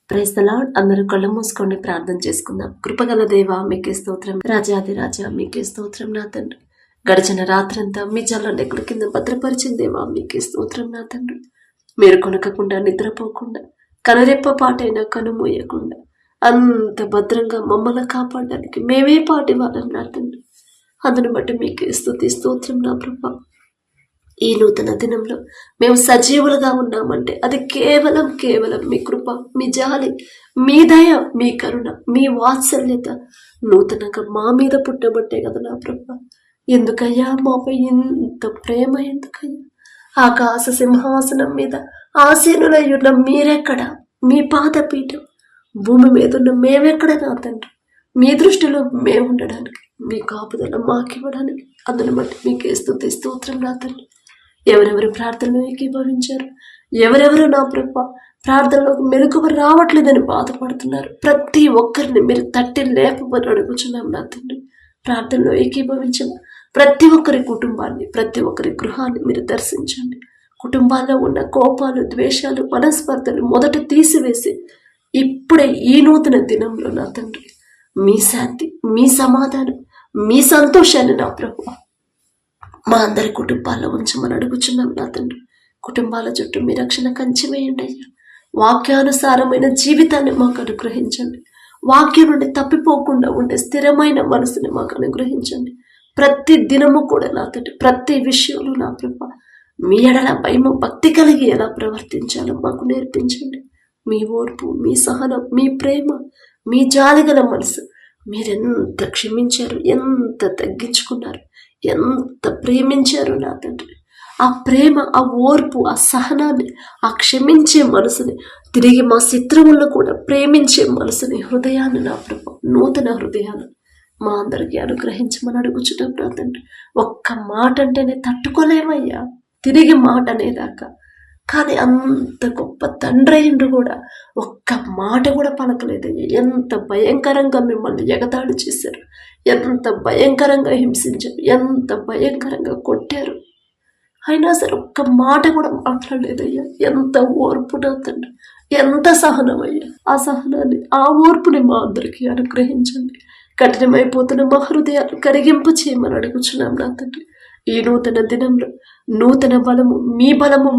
Praise the lord. అందరూ కళ్ళు మూసుకొని ప్రార్థన చేసుకుందాం. కృపగల దేవ మీకే స్తోత్రం, రాజాది రాజా మీకే స్తోత్రం నా తండ్రి. గడిచిన రాత్రంతా మీ జల్ల నెక్కుల కింద భద్రపరిచిన దేవా మీకే స్తోత్రం నా తండ్రి. మీరు కొనకకుండా నిద్రపోకుండా కనురెప్ప పాటైనా కనుమూయకుండా అంత భద్రంగా మమ్మల్ని కాపాడడానికి మేమే పాటి వాళ్ళం నా తండ్రి. అందును బట్టి మీకే స్తుతి స్తోత్రం నా ప్రభా. ఈ నూతన దినంలో మేము సజీవులుగా ఉన్నామంటే అది కేవలం మీ కృప, మీ జాలి, మీ దయ, మీ కరుణ, మీ వాత్సల్యత నూతనంగా మా మీద పుట్టబట్టే కదా నా ప్రభా. ఎందుకయ్యా మాపై ఇంత ప్రేమ? ఎందుకయ్యా? ఆకాశ సింహాసనం మీద ఆసీనులై ఉన్న మీరెక్కడ? మీ పాదపీఠం భూమి మీద ఉన్న మేమెక్కడ నా తండ్రి? మీ దృష్టిలో మేము ఉండడానికి, మీ కాపుదల మాకివ్వడానికి అందును బట్టి మీకే స్తుతి స్తోత్రం నా తండ్రి. ఎవరెవరు ప్రార్థనలో ఏకీభవించారు, ఎవరెవరు నా ప్రభా ప్రార్థనలోకి మెలకువ రావట్లేదని బాధపడుతున్నారు, ప్రతి ఒక్కరిని మీరు తట్టి లేపమని అడుగుచున్నాం నా తండ్రి. ప్రార్థనలో ఏకీభవించిన ప్రతి ఒక్కరి కుటుంబాన్ని, ప్రతి ఒక్కరి గృహాన్ని మీరు దర్శించండి. కుటుంబాల్లో ఉన్న కోపాలు, ద్వేషాలు, మనస్పర్ధలు మొదట తీసివేసి ఇప్పుడే ఈ నూతన దినంలో నా తండ్రి మీ శాంతి, మీ సమాధానం, మీ సంతోషాన్ని నా ప్రభు మా అందరి కుటుంబాల్లో ఉంచమని అడుగుచున్నాం నా తండ్రి. కుటుంబాల చుట్టూ మీ రక్షణ కంచి వేయండి అయ్యా. వాక్యానుసారమైన జీవితాన్ని మాకు అనుగ్రహించండి. వాక్యం నుండి తప్పిపోకుండా ఉండే స్థిరమైన మనసుని మాకు అనుగ్రహించండి. ప్రతి దినము కూడా నా తండ్రి ప్రతి విషయంలో నా ప్రభా మీ ఎడల భయము, భక్తి కలిగి ఎలా ప్రవర్తించాలో మాకు నేర్పించండి. మీ ఓర్పు, మీ సహనం, మీ ప్రేమ, మీ జాలిగల మనసు, మీరెంత క్షమించారు, ఎంత తగ్గించుకున్నారు, ఎంత ప్రేమించారు నా తండ్రి. ఆ ప్రేమ, ఆ ఓర్పు, ఆ సహనాన్ని, ఆ క్షమించే మనసుని, తిరిగి మా శత్రువులను కూడా ప్రేమించే మనసుని, హృదయాన్ని నా ప్రభు నూతన హృదయాన్ని మా అందరికీ అనుగ్రహించమని అడుగుచున్నాం నా తండ్రి. ఒక్క మాట అంటేనే తట్టుకోలేమయ్యా, తిరిగి మాట అనేదాకా. కానీ అంత గొప్ప తండ్రి అయ్యిండ్రు కూడా ఒక్క మాట కూడా పలకలేదయ్యా. ఎంత భయంకరంగా మిమ్మల్ని ఎగతాళి చేశారు, ఎంత భయంకరంగా హింసించారు, ఎంత భయంకరంగా కొట్టారు. అయినా సరే ఒక్క మాట కూడా మాట్లాడలేదయ్యా. ఎంత ఓర్పు నా తండ్రి, ఎంత సహనం అయ్యా. ఆ సహనాన్ని, ఆ ఓర్పుని మా అందరికీ అనుగ్రహించండి. కఠినమైపోతున్న మా హృదయాలు కరిగింపు చేయమని అడుగుచున్నాం నా తండ్రి. ఈ నూతన దినంలో నూతన బలము,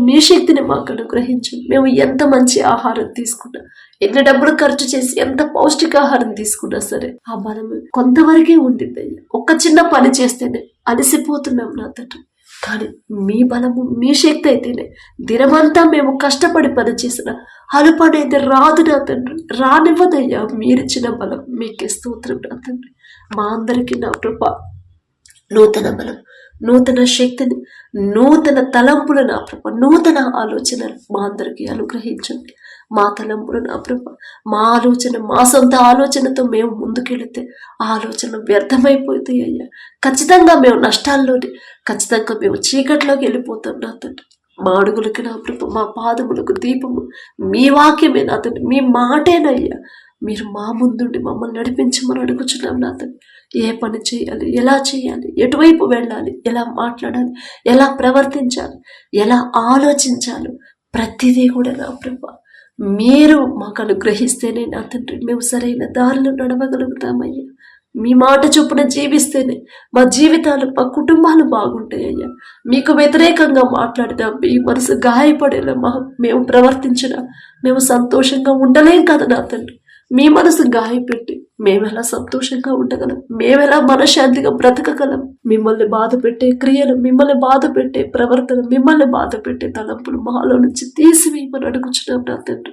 మీ శక్తిని మాకు అనుగ్రహించండి. మేము ఎంత మంచి ఆహారం తీసుకున్నా, ఎన్ని డబ్బులు ఖర్చు చేసి ఎంత పౌష్టికాహారం తీసుకున్నా సరే ఆ బలము కొంతవరకే ఉండింది అయ్యా. ఒక చిన్న పని చేస్తేనే అలసిపోతున్నాం నా తండ్రి. కానీ మీ బలము, మీ శక్తి అయితేనే దినమంతా మేము కష్టపడి పని చేసిన అలుపు అనేది రాదు నా తండ్రి, రానివ్వదయ్యా. మీరిచ్చిన బలం మీకే స్తోత్రం నా తండ్రి. మా అందరికీ నా ప్రభా నూతన బలం, నూతన శక్తిని, నూతన తలంపులు నా ప్రభ, నూతన ఆలోచనలు మా అందరికీ అనుగ్రహించండి. మా తలంపులు నా ప్రభ, మా ఆలోచన, మా సొంత ఆలోచనతో మేము ముందుకెళితే ఆ ఆలోచన వ్యర్థమైపోతాయి అయ్యా. ఖచ్చితంగా మేము నష్టాల్లోనే, ఖచ్చితంగా మేము చీకట్లోకి వెళ్ళిపోతాం నా తండ్రి. మా అడుగులకి నా ప్రభ, మా పాదములకు దీపము మీ వాక్యమే నా తండ్రి, మీ మాటేనయ్యా. మీరు మా ముందుండి మమ్మల్ని నడిపించమని అడుగుచున్నాం నా తండ్రి. ఏ పని చేయాలి, ఎలా చేయాలి, ఎటువైపు వెళ్ళాలి, ఎలా మాట్లాడాలి, ఎలా ప్రవర్తించాలి, ఎలా ఆలోచించాలి, ప్రతిదీ కూడా నా ప్రభా మీరు మాకు అనుగ్రహిస్తేనే నా తండ్రి మేము సరైన దారిలో నడవగలుగుతామయ్యా. మీ మాట చొప్పున జీవిస్తేనే మా జీవితాలు, మా కుటుంబాలు బాగుంటాయ్యా. మీకు వ్యతిరేకంగా మాట్లాడినా, మీ మనసు గాయపడేలా మేము ప్రవర్తించినా మేము సంతోషంగా ఉండలేం కదా నా తండ్రి. మీ మనసు గాయపెట్టి మేమెలా సంతోషంగా ఉండగలం, మేమెలా మనశ్శాంతిగా బ్రతకగలం? మిమ్మల్ని బాధ పెట్టే క్రియలు, మిమ్మల్ని బాధ పెట్టే ప్రవర్తన, మిమ్మల్ని బాధ పెట్టే తలంపులు మాలో నుంచి తీసివేయమని అడుగుచున్నాం నా తండ్రి.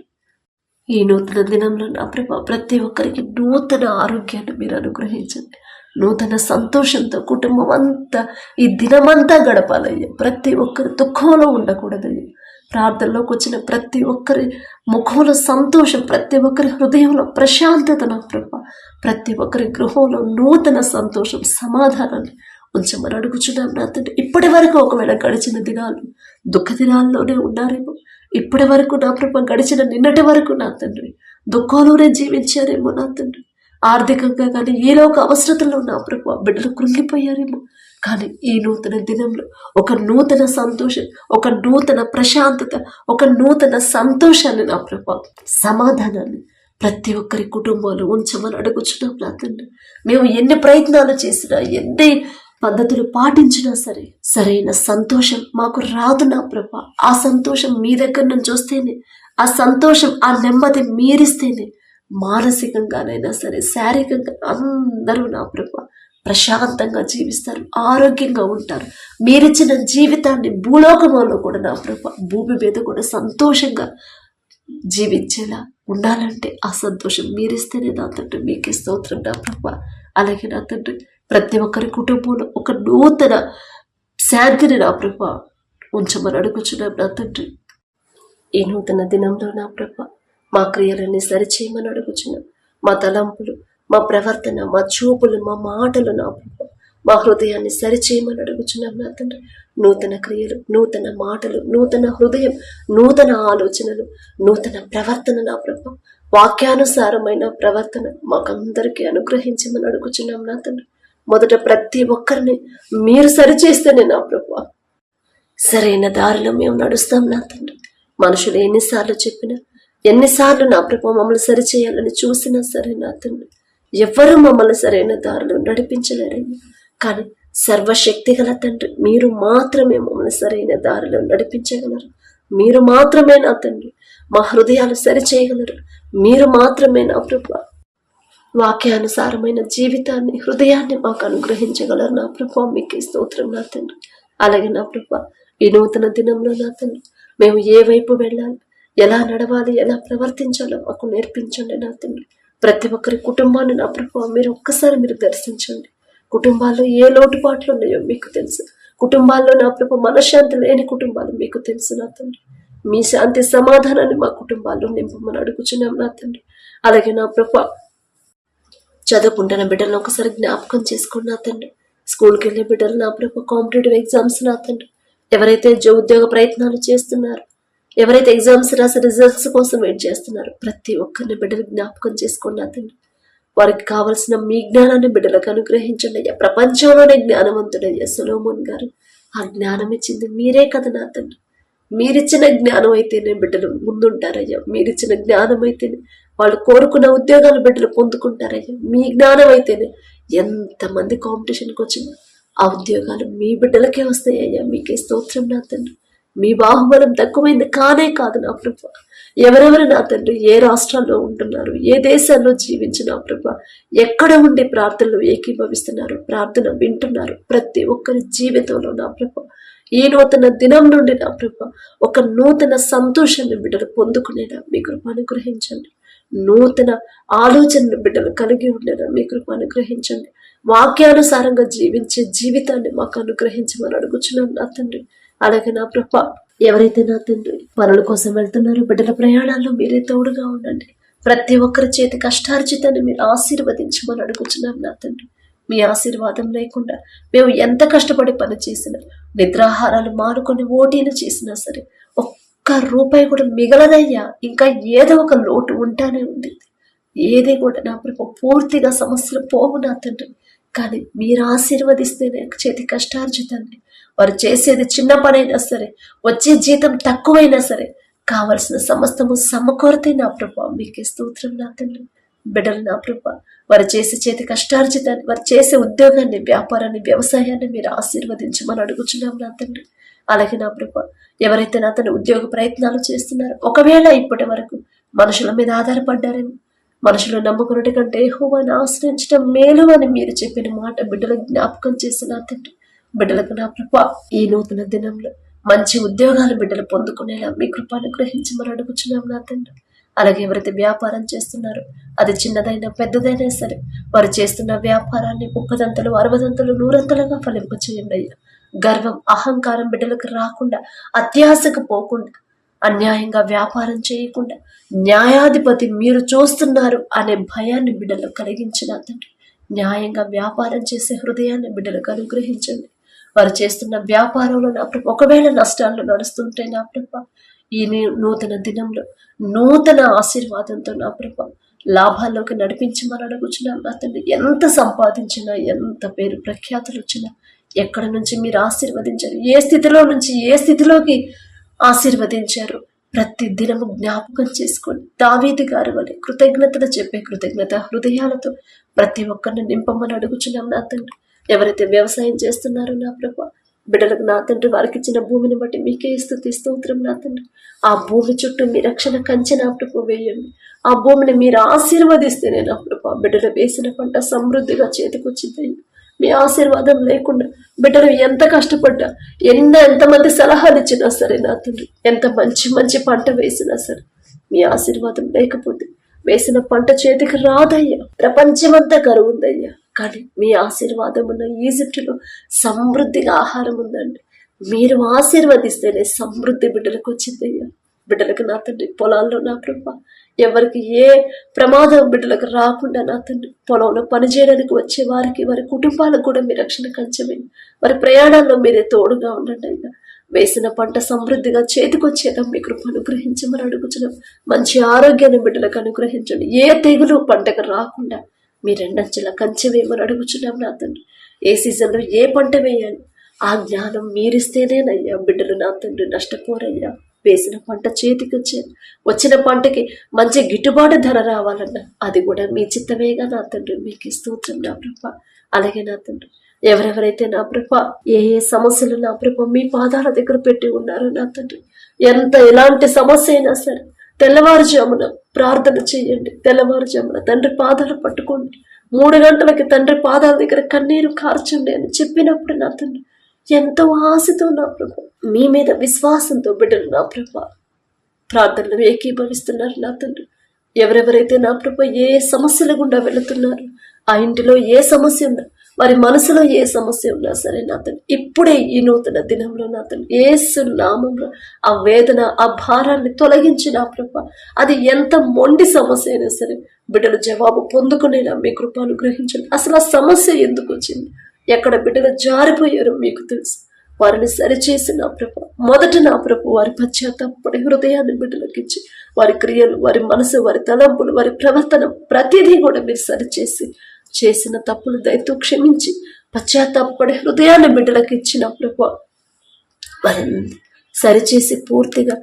ఈ నూతన దినంలో నా ప్రభా ప్రతి ఒక్కరికి నూతన ఆరోగ్యాన్ని మీరు అనుగ్రహించండి. నూతన సంతోషంతో కుటుంబం అంతా ఈ దినమంతా గడపాలయ్యా. ప్రతి ఒక్కరు దుఃఖంలో ఉండకూడదయ్యా. ప్రార్థనలోకి వచ్చిన ప్రతి ఒక్కరి ముఖంలో సంతోషం, ప్రతి ఒక్కరి హృదయంలో ప్రశాంతత నా ప్రభా, ప్రతి ఒక్కరి గృహంలో నూతన సంతోషం, సమాధానాన్ని ఉంచమని అడుగుచున్నాం నా తండ్రి. ఇప్పటి వరకు ఒకవేళ గడిచిన దినాలు దుఃఖ దినాల్లోనే ఉన్నారేమో, ఇప్పటి వరకు నా ప్రభా గడిచిన నిన్నటి వరకు నా తండ్రి దుఃఖంలోనే జీవించారేమో నా తండ్రి. ఆర్థికంగా కానీ ఏదో ఒక అవసరతలో నా ప్రభా బిడ్డలు కృంగిపోయారేమో. కానీ ఈ నూతన దినంలో ఒక నూతన సంతోషం, ఒక నూతన ప్రశాంతత, ఒక నూతన సంతోషాన్ని నా ప్రభా, సమాధానాన్ని ప్రతి ఒక్కరి కుటుంబంలో ఉంచమని అడుగుచున్నాం నా తండ్రి. మేము ఎన్ని ప్రయత్నాలు చేసినా, ఎన్ని పద్ధతులు పాటించినా సరే సరైన సంతోషం మాకు రాదు నా ప్రభా. ఆ సంతోషం మీ దగ్గర నుంచి వస్తేనే, ఆ సంతోషం, ఆ నెమ్మది మీరిస్తేనే మానసికంగానైనా సరే, శారీరకంగా అందరూ నా ప్రభా ప్రశాంతంగా జీవిస్తారు, ఆరోగ్యంగా ఉంటారు. మీరిచ్చిన జీవితాన్ని భూలోకంలో కూడా నా ప్రభా, భూమి మీద కూడా సంతోషంగా జీవించేలా ఉండాలంటే ఆ సంతోషం మీరిస్తేనే నా తండ్రి. మీకే స్తోత్రం నా ప్రభా. అలాగే నా తండ్రి, ప్రతి ఒక్కరి కుటుంబంలో ఒక నూతన శాంతిని నా ప్రభా ఉంచమని అడుగుచున్నాం నా తండ్రి. ఈ నూతన దినంలో నా ప్రభా మా క్రియలన్నీ సరిచేయమని అడుగుచున్నాం. మా తలంపులు, మా ప్రవర్తన, మా చూపులు, మా మాటలు నా ప్రభా, మా హృదయాన్ని సరిచేయమని అడుగుచున్నాం నా తండ్రి. నూతన క్రియలు, నూతన మాటలు, నూతన హృదయం, నూతన ఆలోచనలు, నూతన ప్రవర్తన నా ప్రభా, వాక్యానుసారమైన ప్రవర్తన మాకందరికీ అనుగ్రహించమని అడుగుచున్నాం నా తండ్రి. మొదట ప్రతి ఒక్కరిని మీరు సరిచేస్తేనే నా ప్రభా సరైన దారిలో మేము నడుస్తాం నా తండ్రి. మనుషులు ఎన్నిసార్లు చెప్పినా, ఎన్నిసార్లు నా ప్రభా మమ్మల్ని సరిచేయాలని చూసినా సరే నా తండ్రి, ఎవ్వరూ మమ్మల్ని సరైన దారిలో నడిపించలేరయ్యా. కానీ సర్వశక్తి గల తండ్రి, మీరు మాత్రమే మమ్మల్ని సరైన దారిలో నడిపించగలరు. మీరు మాత్రమే నా తండ్రి మా హృదయాలు సరిచేయగలరు. మీరు మాత్రమే నా ప్రభా వాక్యానుసారమైన జీవితాన్ని, హృదయాన్ని మాకు అనుగ్రహించగలరు నా ప్రభా. మీకే స్తోత్రం నా తండ్రి. అలాగే నా ప్రభా ఈ నూతన దినంలో నా తండ్రి, మేము ఏ వైపు వెళ్ళాలి, ఎలా నడవాలి, ఎలా ప్రవర్తించాలో మాకు నేర్పించండి నా తండ్రి. ప్రతి ఒక్కరి కుటుంబాన్ని నా ప్రభా మీరు ఒక్కసారి మీరు దర్శించండి. కుటుంబాల్లో ఏ లోటుపాట్లు ఉన్నాయో మీకు తెలుసు. కుటుంబాల్లో నా ప్రభా మనశ్శాంతి లేని కుటుంబాలు మీకు తెలుసు నా తండ్రి. మీ శాంతి సమాధానాన్ని మా కుటుంబాల్లో నింపమని అడుగుచున్నాం నా తండ్రి. అలాగే నా ప్రభా చదువుకుంటున్న బిడ్డలను ఒకసారి జ్ఞాపకం చేసుకోండి నా తండ్రి. స్కూల్కి వెళ్ళే బిడ్డలు నా ప్రభా, కాంపిటేటివ్ ఎగ్జామ్స్ నా తండ్రి, ఎవరైతే ఉద్యోగ ప్రయత్నాలు చేస్తున్నారో, ఎవరైతే ఎగ్జామ్స్ రాసి రిజల్ట్స్ కోసం వెయిట్ చేస్తున్నారు, ప్రతి ఒక్కరిని బిడ్డలు జ్ఞాపకం చేసుకోండి నా తండ్రి. వారికి కావలసిన మీ జ్ఞానాన్ని బిడ్డలకు అనుగ్రహించండి అయ్యా. ప్రపంచంలోనే జ్ఞానవంతుడయ్యా సొలొమోన్ గారు. ఆ జ్ఞానం ఇచ్చింది మీరే కదా నా తండ్రి. మీరిచ్చిన జ్ఞానం అయితేనే బిడ్డలు ముందుంటారయ్యా. మీరిచ్చిన జ్ఞానం అయితేనే వాళ్ళు కోరుకున్న ఉద్యోగాలు బిడ్డలు పొందుకుంటారయ్యా. మీ జ్ఞానం అయితేనే ఎంతమంది కాంపిటీషన్కి వచ్చినా ఆ ఉద్యోగాలు మీ బిడ్డలకే వస్తాయ్యా. మీకే స్తోత్రం నా తండ్రి. మీ బాహుబలం తక్కువైంది కానే కాదు నా ప్రభా. ఎవరెవరు నా తండ్రి ఏ రాష్ట్రాల్లో ఉంటున్నారు, ఏ దేశాల్లో జీవించిన ప్రభా, ఎక్కడ ఉండి ప్రార్థనలు ఏకీభవిస్తున్నారు, ప్రార్థన వింటున్నారు, ప్రతి ఒక్కరి జీవితంలో నా ప్రభా ఈ నూతన దినం నుండి నా ప్రభా ఒక నూతన సంతోషాన్ని బిడ్డలు పొందుకునేలా మీ కృప అనుగ్రహించండి. నూతన ఆలోచనలు బిడ్డలు కలిగి ఉండేలా మీ కృప అనుగ్రహించండి. వాక్యానుసారంగా జీవించే జీవితాన్ని మాకు అనుగ్రహించమని అడుగుచున్నాం నా తండ్రి. అలాగే నా ప్రభా ఎవరైతే నా తండ్రి పనుల కోసం వెళ్తున్నారో బిడ్డల ప్రయాణాల్లో మీరే తోడుగా ఉండండి. ప్రతి ఒక్కరి చేతి కష్టార్జితాన్ని మీరు ఆశీర్వదించమని అడుగుచున్నాం నా తండ్రి. మీ ఆశీర్వాదం లేకుండా మేము ఎంత కష్టపడి పని చేసినా, నిద్రాహారాలు మానుకొని ఓటీలు చేసినా సరే ఒక్క రూపాయి కూడా మిగలదయ్యా. ఇంకా ఏదో ఒక లోటు ఉంటానే ఉంది. ఏది కూడా నా ప్రభు పూర్తిగా సమస్యలు పోవు నా తండ్రి. కానీ మీరు ఆశీర్వదిస్తేనే చేతి కష్టార్జితాన్ని, వారు చేసేది చిన్న పనైనా సరే, వచ్చే జీతం తక్కువైనా సరే, కావలసిన సమస్తము సమకూరితే నా ప్రభా మీకే స్తోత్రం నా తండ్రి. బిడ్డలు నా ప్రభా వారు చేసే చేతి కష్టార్జితాన్ని, వారు చేసే ఉద్యోగాన్ని, వ్యాపారాన్ని, వ్యవసాయాన్ని మీరు ఆశీర్వదించమని అడుగుచున్నాం నా తండ్రి. అలాగే నా ప్రభా ఎవరైతే నా తన ఉద్యోగ ప్రయత్నాలు చేస్తున్నారో, ఒకవేళ ఇప్పటి వరకు మనుషుల మీద ఆధారపడ్డారేమో, మనుషులు నమ్ముకున్నటి కంటే యెహోవాను ఆశ్రయించడం మేలు అని మీరు చెప్పిన మాట బిడ్డలకు జ్ఞాపకం చేసిన నా తండ్రి. బిడ్డలకు నా ప్రభా ఈ నూతన దినంలో మంచి ఉద్యోగాలు బిడ్డలు పొందుకునేలా మీ కృప అనుగ్రహించమని అడుగుచున్నాం నా తండ్రి. అలాగే ఎవరైతే వ్యాపారం చేస్తున్నారో, అది చిన్నదైనా పెద్దదైనా సరే, వారు చేస్తున్న వ్యాపారాన్ని 30 60 100 ఫలింపచేయండి అయ్యా. గర్వం, అహంకారం బిడ్డలకు రాకుండా, అత్యాశకు పోకుండా, అన్యాయంగా వ్యాపారం చేయకుండా, న్యాయాధిపతి మీరు చూస్తున్నారు అనే భయాన్ని బిడ్డలు కలిగించిన తండ్రి. న్యాయంగా వ్యాపారం చేసే హృదయాన్ని బిడ్డలకు అనుగ్రహించండి. వారు చేస్తున్న వ్యాపారంలో నా ప్రభ ఒకవేళ నష్టాల్లో నడుస్తుంటే నా ప్రభ ఈ నూతన దినంలో నూతన ఆశీర్వాదంతో నా ప్రభ లాభాల్లోకి నడిపించమని అడుగుచున్నాం నా తండ్రి. ఎంత సంపాదించినా, ఎంత పేరు ప్రఖ్యాతులు వచ్చినా, ఎక్కడ నుంచి మీరు ఆశీర్వదించారు, ఏ స్థితిలో నుంచి ఏ స్థితిలోకి ఆశీర్వదించారు ప్రతి దినము జ్ఞాపకం చేసుకొని దావీదు గారి వలె కృతజ్ఞతలు చెప్పే కృతజ్ఞత హృదయాలతో ప్రతి ఒక్కరిని నింపమని అడుగుచున్నాం నా తండ్రి. ఎవరైతే వ్యవసాయం చేస్తున్నారో నా ప్రభా, బిడ్డలకు నా తండ్రి వారికి ఇచ్చిన భూమిని బట్టి మీకే స్తుతి స్తోత్రం నా తండ్రి. ఆ భూమి చుట్టూ మీ రక్షణ కంచె నా ప్రభు వేయండి. ఆ భూమిని మీరు ఆశీర్వదిస్తేనే నా ప్రభా బిడ్డలు వేసిన పంట సమృద్ధిగా చేతికొచ్చింది. మీ ఆశీర్వాదం లేకుండా బిడ్డలు ఎంత కష్టపడ్డా, ఎంతమంది సలహాలు ఇచ్చినా సరే నా తండ్రి, ఎంత మంచి మంచి పంట వేసినా సరే మీ ఆశీర్వాదం లేకపోతే వేసిన పంట చేతికి రాదయ్యా. ప్రపంచమంతా కరువుందయ్యా, కానీ మీ ఆశీర్వాదం ఉన్న ఈజిప్టులో సమృద్ధిగా ఆహారం ఉందండి. మీరు ఆశీర్వదిస్తేనే సమృద్ధి బిడ్డలకు వచ్చిందయ్యా. బిడ్డలకు నా తండ్రి పొలాల్లో నా ప్రభా ఎవరికి ఏ ప్రమాదం బిడ్డలకు రాకుండా నా తండ్రి పొలంలో పనిచేయడానికి వచ్చే వారికి వారి కుటుంబాలకు కూడా మీ రక్షణ కంచమే. వారి ప్రయాణాల్లో మీరే తోడుగా ఉండండి అయ్యా. వేసిన పంట సమృద్ధిగా చేతికొచ్చేలా మీ కృప అనుగ్రహించమని అడుగుతున్నాం. మంచి ఆరోగ్యాన్ని బిడ్డలకు అనుగ్రహించండి. ఏ తెగులు పంటకు రాకుండా మీ రెండంచెల కంచె వేయమని అడుగుచున్నాం నా తండ్రి. ఏ సీజన్లో ఏ పంట వేయాలి ఆ జ్ఞానం మీరిస్తేనేనయ్యా బిడ్డలు నా తండ్రి నష్టపోరయ్యా. వేసిన పంట చేతికి వచ్చిన పంటకి మంచి గిట్టుబాటు ధర రావాలన్నా అది కూడా మీ చిత్తమేగా నా తండ్రి. మీకు స్తోత్రం నా ప్రభ. అలాగే నా తండ్రి ఎవరెవరైతే నా ప్రభ ఏ సమస్యలు నా ప్రభ మీ పాదాల దగ్గర పెట్టి ఉన్నారో నా తండ్రి, ఎలాంటి సమస్య అయినా సరే తెల్లవారుజామున ప్రార్థన చేయండి. తెల్లవారుజామున తండ్రి పాదాలు పట్టుకోండి. 3 గంటలకి తండ్రి పాదాల దగ్గర కన్నీరు కార్చండి అని చెప్పినప్పుడు నా తండ్రి ఎంతో ఆశతో నా ప్రభు మీ మీద విశ్వాసంతో బిడ్డలు నా ప్రభ ప్రార్థనలు ఏకీభవిస్తున్నారు నా తండ్రి. ఎవరెవరైతే నా ప్రభ ఏ సమస్యల గుండా వెళుతున్నారు, ఆ ఇంటిలో ఏ సమస్య ఉన్నా, వారి మనసులో ఏ సమస్య ఉన్నా సరే నా తండ్రి ఇప్పుడే ఈ నూతన దినంలో నా తండ్రి యేసు నామంలో ఆ వేదన ఆ భారాన్ని తొలగించి నా ప్రభ అది ఎంత మొండి సమస్య అయినా సరే బిడ్డలు జవాబు పొందుకునేలా మీ కృప అనుగ్రహించండి. అసలు ఆ సమస్య ఎందుకు వచ్చింది, ఎక్కడ బిడ్డలు జారిపోయారో మీకు తెలుసు. వారిని సరిచేసి నా ప్రభ మొదట నా ప్రభు వారి పశ్చాత్తాపడి హృదయాన్ని బిడ్డలకు ఇచ్చి వారి క్రియలు, వారి మనసు, వారి తలంపులు, వారి ప్రవర్తన ప్రతిదీ కూడా మీరు సరిచేసి చేసిన తప్పులు దయతో క్షమించి పశ్చాత్తాపడి హృదయాన్ని బిడ్డలకు ఇచ్చిన ప్రభు వారిని సరిచేసి పూర్తిగా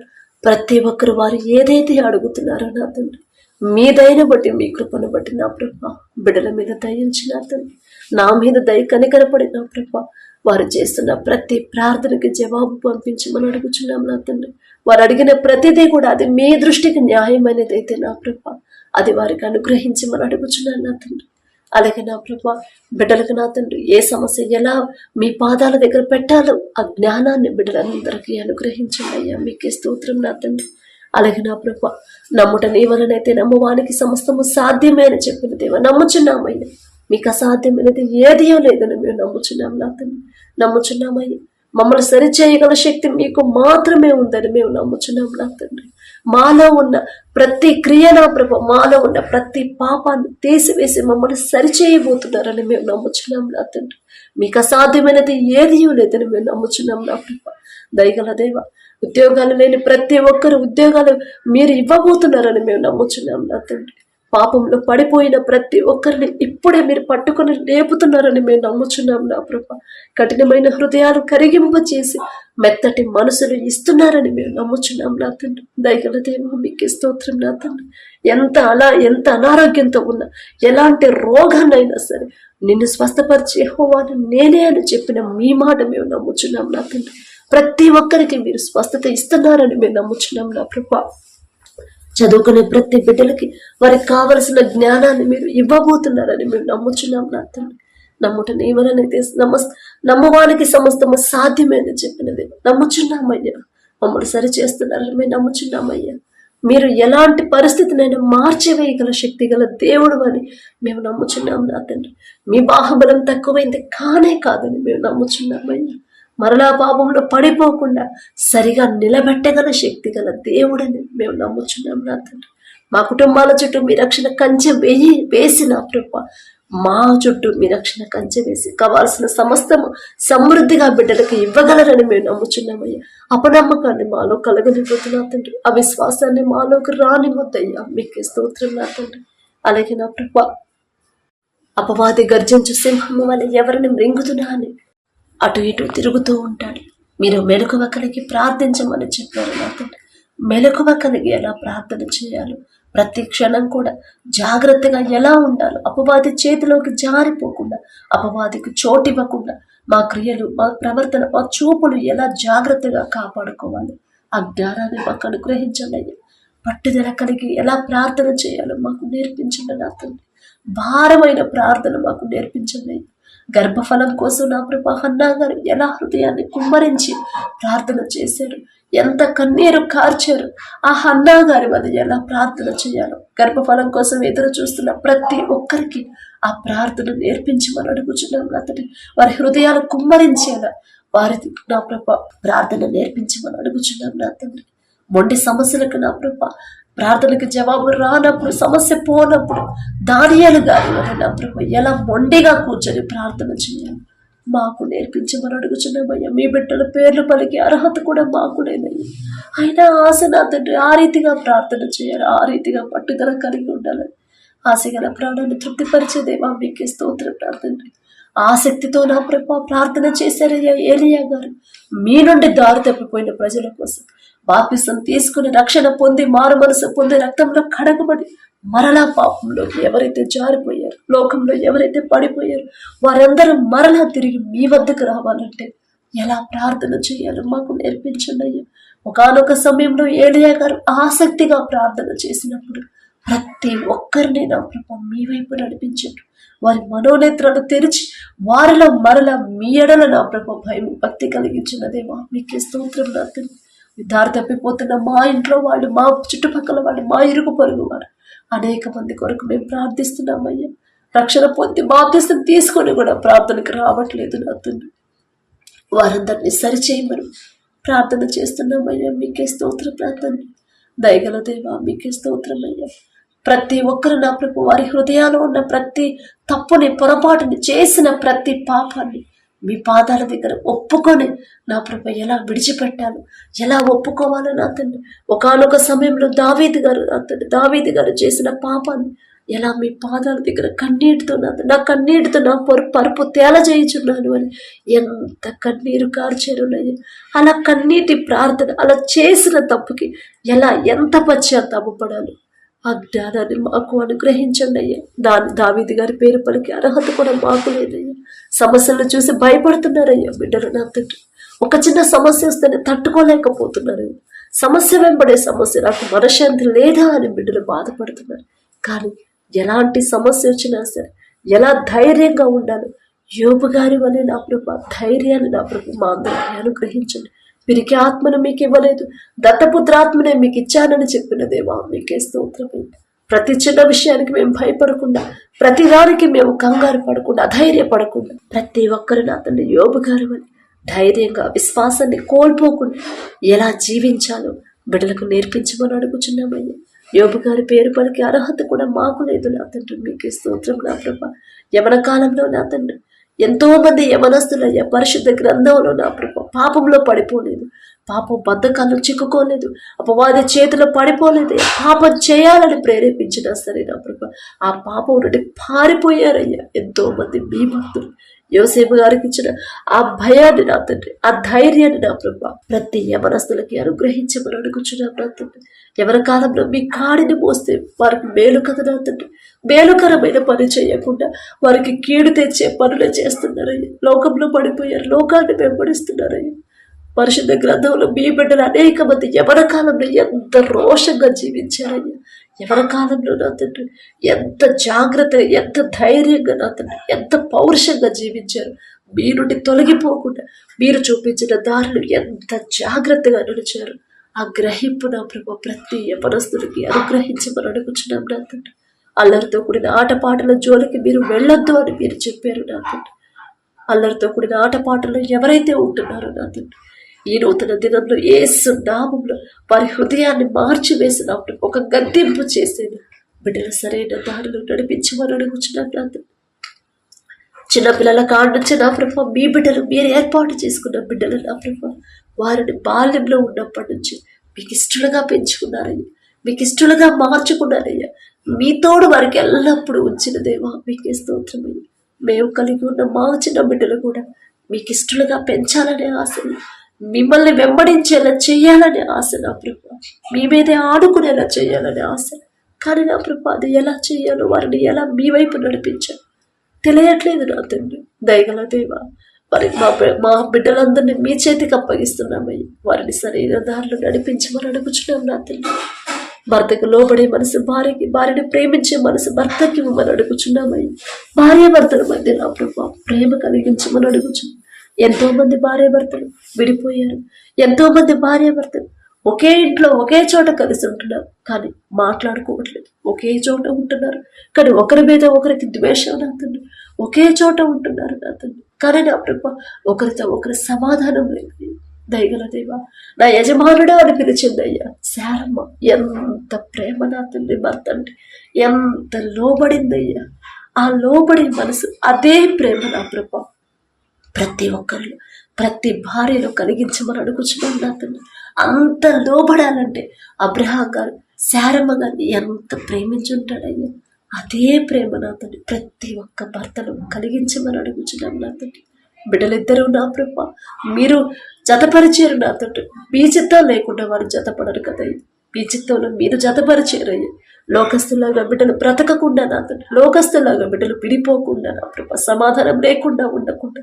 ప్రతి ఒక్కరు వారు ఏదైతే అడుగుతున్నారో నా తండ్రి మీ దయను బట్టి మీ కృపను బట్టి నా ప్రభ బిడ్డల మీద దయించి నా తండ్రి నా మీద దయ కనికరపడి నా ప్రభ వారు చేస్తున్న ప్రతి ప్రార్థనకి జవాబు పంపించమని అడుగుచున్నాం నా తండ్రి. వారు అడిగిన ప్రతిదీ కూడా అది మీ దృష్టికి న్యాయమైనది అయితే నా ప్రభ అది వారికి అనుగ్రహించమని అడుగుచున్నాను నా తండ్రి. అలాగే నా ప్రభ బిడ్డలకు నా తండ్రి ఏ సమస్య ఎలా మీ పాదాల దగ్గర పెట్టాలో ఆ జ్ఞానాన్ని బిడ్డలందరికీ అనుగ్రహించండి అయ్యా. మీకే స్తోత్రం నా తండ్రి. అలాగే నా ప్రభ నమ్ముట నీ వలనైతే నమ్మవానికి సమస్తము సాధ్యమే అని చెప్పిన దేవా నమ్ముచున్నామయ్యా. మీకు అసాధ్యమైనది ఏదియో లేదని మేము నమ్ముచున్నాం నా తండ్రి. నమ్ముచున్నామయ్యా మమ్మల్ని సరిచేయగల శక్తి మీకు మాత్రమే ఉందని మేము నమ్ముచున్నాం నా తండ్రి. మాలో ఉన్న ప్రతి క్రియ నా ప్రభ మాలో ఉన్న ప్రతి పాపాన్ని తీసివేసి మమ్మల్ని సరిచేయబోతున్నారని మేము నమ్ముచున్నాం నా తండ్రి. మీకు అసాధ్యమైనది ఏదియో లేదని మేము నమ్ముచున్నాం నా ప్రభ. దయగల దేవ ఉద్యోగాలు లేని ప్రతి ఒక్కరు ఉద్యోగాలు మీరు ఇవ్వబోతున్నారని మేము నమ్ముచున్నాం నా తండ్రి. పాపంలో పడిపోయిన ప్రతి ఒక్కరిని ఇప్పుడే మీరు పట్టుకొని లేపుతున్నారని మేము నమ్ముచున్నాం నా ప్రభ. కఠినమైన హృదయాలు కరిగింప చేసి మెత్తటి మనసులు ఇస్తున్నారని మేము నమ్ముచున్నాం నా తండ్రి. దయగల దేవ మీకు స్తోత్రం నా తండ్రి. ఎంత అనారోగ్యంతో ఉన్నా ఎలాంటి రోగాన్నైనా సరే నిన్ను స్వస్థపరిచే యెహోవాను నేనే అని చెప్పిన మీ మాట మేము నమ్ముచున్నాం నా తండ్రి. ప్రతి ఒక్కరికి మీరు స్వస్థత ఇస్తున్నారని మేము నమ్ముచున్నాం నా ప్రభ. చదువుకునే ప్రతి బిడ్డలకి వారికి కావలసిన జ్ఞానాన్ని మీరు ఇవ్వబోతున్నారని మేము నమ్ముచున్నాం నా తండ్రి. నమ్ముట నీ వలనైతే నమ్మవానికి సమస్తము సాధ్యమే అని చెప్పినది నమ్ముచున్నామయ్యా. మమ్మల్ని సరి చేస్తున్నారని మేము నమ్ముచున్నామయ్యా. మీరు ఎలాంటి పరిస్థితినైనా మార్చివేయగల శక్తి గల దేవుడు అని మేము నమ్ముచున్నాం నా తండ్రి. మీ బాహుబలం తక్కువైంది కానే కాదని మేము నమ్ముచున్నామయ్యా. మరలా పాపంలో పడిపోకుండా సరిగా నిలబెట్టగల శక్తి గల దేవుడని మేము నమ్ముచున్నాం నా తండ్రి. మా కుటుంబాల చుట్టూ మీ రక్షణ కంచె వేసిన ప్రభ మా చుట్టూ మీ రక్షణ కంచె వేసి కావాల్సిన సమస్తము సమృద్ధిగా బిడ్డలకు ఇవ్వగలరని మేము నమ్ముచున్నామయ్యా. అపనమ్మకాన్ని మాలో కలగనిపోతున్నా తండ్రి, అవిశ్వాసాన్ని మాలోకి రానివద్దయ్యా. మీకే స్తోత్రం నా తండ్రి. అలాగే నా ప్రభ అపవాది గర్జించు సింహము వల్ల ఎవరిని మృంగుతున్నా అని అటు ఇటు తిరుగుతూ ఉంటాడు. మీరు మెలకువ కలిగి ప్రార్థించమని చెప్పారు నా తండ్రి. మెలకువ కలిగి ఎలా ప్రార్థన చేయాలో, ప్రతి క్షణం కూడా జాగ్రత్తగా ఎలా ఉండాలో, అపవాది చేతిలోకి జారిపోకుండా, అపవాదికి చోటివ్వకుండా మా క్రియలు, మా ప్రవర్తన, మా చూపులు ఎలా జాగ్రత్తగా కాపాడుకోవాలి ఆ జ్ఞానాన్ని మాకు అనుగ్రహించండి అయ్యా. పట్టుదల కలిగి ఎలా ప్రార్థన చేయాలో మాకు నేర్పించండి నా తండ్రి. భారమైన ప్రార్థన మాకు నేర్పించండి. గర్భఫలం కోసం నా ప్రభా హన్నా గారు ఎలా హృదయాన్ని కుమ్మరించి ప్రార్థన చేశారు, ఎంత కన్నీరు కార్చారు. ఆ హన్నా గారి వల్ల ఎలా ప్రార్థన చేయాలో, గర్భఫలం కోసం ఎదురు చూస్తున్న ప్రతి ఒక్కరికి ఆ ప్రార్థన నేర్పించమని అడుగుచున్నాం నా తండ్రి. వారి హృదయాలు కుమ్మరించేలా వారి నా ప్రభా ప్రార్థన నేర్పించమని అడుగుచున్నాం నా తండ్రి. మొండి సమస్యలకు నా ప్రభా ప్రార్థనకు జవాబు రానప్పుడు, సమస్య పోనప్పుడు దానియేలు గారి వల్ల నా ప్రభా ఎలా మొండిగా కూర్చొని ప్రార్థన చేయాలి మాకు నేర్పించమని అడుగుచున్నామయ్యా. మీ బిడ్డల పేర్లు పలికి అర్హత కూడా మాకు లేదయ్యా. అయినా ఆశ నా తండ్రి ఆ రీతిగా ప్రార్థన చేయాలి, ఆ రీతిగా పట్టుదల కలిగి ఉండాలని ఆశగల ప్రాణాన్ని తృప్తిపరిచేదేవా మీకే స్తోత్రం ప్రార్థన. ఆసక్తితో నా ప్రభా ప్రార్థన చేశారయ్యా ఏలియా గారు. మీ నుండి దారి తప్పిపోయిన ప్రజల కోసం బాప్తిసం తీసుకుని రక్షణ పొంది, మారు మనసు పొంది, రక్తంలో కడగబడి మరలా పాపంలోకి ఎవరైతే జారిపోయారు, లోకంలో ఎవరైతే పడిపోయారు, వారందరూ మరలా తిరిగి మీ వద్దకు రావాలంటే ఎలా ప్రార్థన చేయాలో మాకు నేర్పించండి అయ్యా. ఒకానొక సమయంలో ఏలియా గారు ఆసక్తిగా ప్రార్థన చేసినప్పుడు ప్రతి ఒక్కరిని నా ప్రభా మీ వైపు నడిపించారు. వారి మనోనేత్రాలు తెరిచి వారిలో మరలా మీ ఎడల నా ప్రభా భయం, భక్తి కలిగించినదేమో మీకే స్తోత్రం నా తండ్రి. దారి తప్పిపోతున్న మా ఇంట్లో వాళ్ళు, మా చుట్టుపక్కల వాళ్ళు, మా ఇరుగు పొరుగు వారు అనేక మంది కొరకు మేము ప్రార్థిస్తున్నామయ్యా. రక్షణ పొంది బాప్తిసం తీసుకొని కూడా ప్రార్థనకు రావట్లేదు నా తండ్రి. వారందరినీ సరిచేయమని ప్రార్థన చేస్తున్నామయ్యా. మీకే స్తోత్రం ప్రార్థన. దయగల దేవా మీకే స్తోత్రం అయ్యా. ప్రతి ఒక్కరు నా ప్రభు వారి హృదయాల్లో ఉన్న ప్రతి తప్పుని, పొరపాటుని, చేసిన ప్రతి పాపాన్ని మీ పాదాల దగ్గర ఒప్పుకొని నా ప్రభు ఎలా విడిచిపెట్టాలో, ఎలా ఒప్పుకోవాలో నా తండ్రి. ఒకానొక సమయంలో దావీదు గారు చేసిన పాపాన్ని ఎలా మీ పాదాల దగ్గర కన్నీటితో నా కన్నీటితో నా పరుపు తేలజేయుచున్నాను అని ఎంత కన్నీరు కార్చారున్నాయి. అలా కన్నీటి ప్రార్థన, అలా చేసిన తప్పుకి ఎంత పశ్చాత్తాపపడాలి ఆ జ్ఞానాన్ని మాకు అనుగ్రహించండి అయ్యా. దావీదు గారి పేరు పలికి అర్హత కూడా మాకు లేదయ్యా. సమస్యలను చూసి భయపడుతున్నారయ్యా బిడ్డలు నా తండ్రి. ఒక చిన్న సమస్య వస్తేనే తట్టుకోలేకపోతున్నారు. సమస్య వెంబడే సమస్య, నాకు మనశ్శాంతి లేదా అని బిడ్డలు బాధపడుతున్నారు. కానీ ఎలాంటి సమస్య వచ్చినా సరే ఎలా ధైర్యంగా ఉండాలి, యోబు గారి వలె నా ప్రభు ధైర్యాన్ని నా ప్రభు మా అందరికీ అనుగ్రహించండి. వీరికి ఆత్మను మీకు ఇవ్వలేదు, దత్తపుత్రాత్మనే మీకు ఇచ్చానని చెప్పిన దేవా మీకే స్తోత్రం. ప్రతి చిన్న విషయానికి మేము భయపడకుండా, ప్రతి దానికి మేము కంగారు పడకుండా, అధైర్యపడకుండా, ప్రతి ఒక్కరు నా తండ్రి యోబు గారి వలె ధైర్యంగా, విశ్వాసాన్ని కోల్పోకుండా ఎలా జీవించాలో బిడ్డలకు నేర్పించమని అడుగుచున్నామయ్యా. యోబు గారి పేరు పలికి అర్హత కూడా మాకు లేదు నా తండ్రి. మీకే స్తోత్రం నా ప్రభా. యవన కాలంలో నా తండ్రి ఎంతో మంది యవనస్తులయ్యా పరిశుద్ధ గ్రంథంలో నా ప్రభా పాపంలో పడిపోలేదు, పాపం బద్ధకాల్లో చిక్కుకోలేదు, అపవాది చేతిలో పడిపోలేదు. పాపం చేయాలని ప్రేరేపించినా సరే నా ప్రభా ఆ పాపం నుండి పారిపోయారయ్యా ఎంతో మంది మీ భక్తులు. యోసేపు గారికి ఇచ్చిన ఆ భయాన్ని నా తండ్రి, ఆ ధైర్యాన్ని నా ప్రభా ప్రతి యవనస్తులకి అనుగ్రహించమని అడుగుచున్నాం నా తండ్రి. ఎవరి కాలంలో మీ కాడిని మోస్తే వారికి మేలు కదా నా తండ్రి. మేలుకరమైన పని చేయకుండా వారికి కీడు తెచ్చే పనులు చేస్తున్నారయ్యా. లోకంలో పడిపోయారు, లోకాన్ని వెంబడిస్తున్నారయ్యా. పరిశుద్ధ గ్రంథంలో మీ బిడ్డలు అనేక మంది యవన కాలంలో ఎంత రోషంగా జీవించారయ్యా. యవన కాలంలో నా తండ్రి ఎంత జాగ్రత్తగా, ఎంత ధైర్యంగా నా తండ్రి ఎంత పౌరుషంగా జీవించారు. మీ నుండి తొలగిపోకుండా మీరు చూపించిన దారులు ఎంత జాగ్రత్తగా నడిచారు. ఆ గ్రహింపు నా ప్రభు ప్రతి యవనస్తుడికి అనుగ్రహించమని అడుగుచున్నాం నా తండ్రి. అల్లరితో కూడిన ఆటపాటల జోలికి మీరు వెళ్ళొద్దు అని మీరు చెప్పారు నా తండ్రి. అల్లరితో కూడిన ఆటపాటలు ఎవరైతే ఉంటున్నారో నా తండ్రి ఈ నూతన దినంలో యేసు నామములో వారి హృదయాన్ని మార్చివేసినప్పుడు ఒక గద్దింపు చేసేది బిడ్డల సరైన దారిలో నడిపించమని అడుగుచున్నాం నా తండ్రి. చిన్నపిల్లల కాడ నుంచి నా ప్రభు మీ బిడ్డలు మీరు ఏర్పాటు చేసుకున్న బిడ్డలు నా ప్రభు వారిని బాల్యంలో ఉన్నప్పటి నుంచి మీకు ఇష్టలుగా పెంచుకున్నారయ్యా, మీకు ఇష్టలుగా మార్చుకున్నారయ్యా. మీ తోడు వారికి ఎల్లప్పుడూ ఉంచిన దేవా మీకే స్తోత్రమయ్యా. మేము కలిగి ఉన్న మా చిన్న బిడ్డలు కూడా మీకు ఇష్టలుగా పెంచాలనే ఆశలు, మిమ్మల్ని వెంబడించేలా చేయాలనే ఆశ నా ప్రభా, మీ మీదే ఆడుకునేలా చేయాలనే ఆశ. కానీ నా ప్రభా, అది ఎలా చేయాలో, వారిని ఎలా మీ వైపు నడిపించాలో తెలియట్లేదు నా తండ్రి. దయగల దేవా, మరి మా బిడ్డలందరినీ మీ చేతికి అప్పగిస్తున్నామయ్యి. వారిని సరైన దారిలో నడిపించమని అడుగుచున్నాం నా తండ్రి. భర్తకు లోబడే మనసు భార్యకి, భార్యని ప్రేమించే మనసు భర్తకి ఇవ్వమని అడుగుచున్నామయ్యి. భార్య భర్తల మధ్య నా ప్రభా ప్రేమ కలిగించమని అడుగుచున్నాం. ఎంతో మంది భార్య భర్తలు విడిపోయారు. ఎంతో మంది భార్య భర్తలు ఒకే ఇంట్లో ఒకే చోట కలిసి ఉంటున్నారు, కానీ మాట్లాడుకోవట్లేదు. ఒకే చోట ఉంటున్నారు, కానీ ఒకరి మీద ఒకరికి ద్వేషం నాతండి. ఒకే చోట ఉంటున్నారు నాతండి, కానీ నా ప్రభా ఒకరితో ఒకరి సమాధానం లేదు. దయగల దేవా, నా యజమానుడు అని పిలిచిందయ్యా శారమ్మ. ఎంత ప్రేమ నాతండి భర్త అంటే, ఎంత లోబడిందయ్యా. ఆ లోబడి మనసు, అదే ప్రేమ నా ప్రభా ప్రతి ఒక్కరిలో, ప్రతి భార్యలో కలిగించమని అడుగుచున్నాను నా తండ్రి. అంత లోబడాలంటే అబ్రహాం గారు శారమ్మ గారిని ఎంత ప్రేమించుంటాడయ్యా, అదే ప్రేమ నా తండ్రి ప్రతి ఒక్క భర్తలో కలిగించమని అడుగుచున్నాను నా తండ్రి. బిడ్డలిద్దరూ నా ప్రభా మీరు జతపరిచారు నా తండ్రి. మీ చిత్తం లేకుండా వారు జతపడరు కదయ్య, మీ చిత్తంలో మీరు జతపరిచారయ్య. లోకస్తులాగా బిడ్డలు బ్రతకకుండా నా తండ్రి, లోకస్తులాగా బిడ్డలు విడిపోకుండా నా ప్రభా సమాధానం లేకుండా ఉండకుండా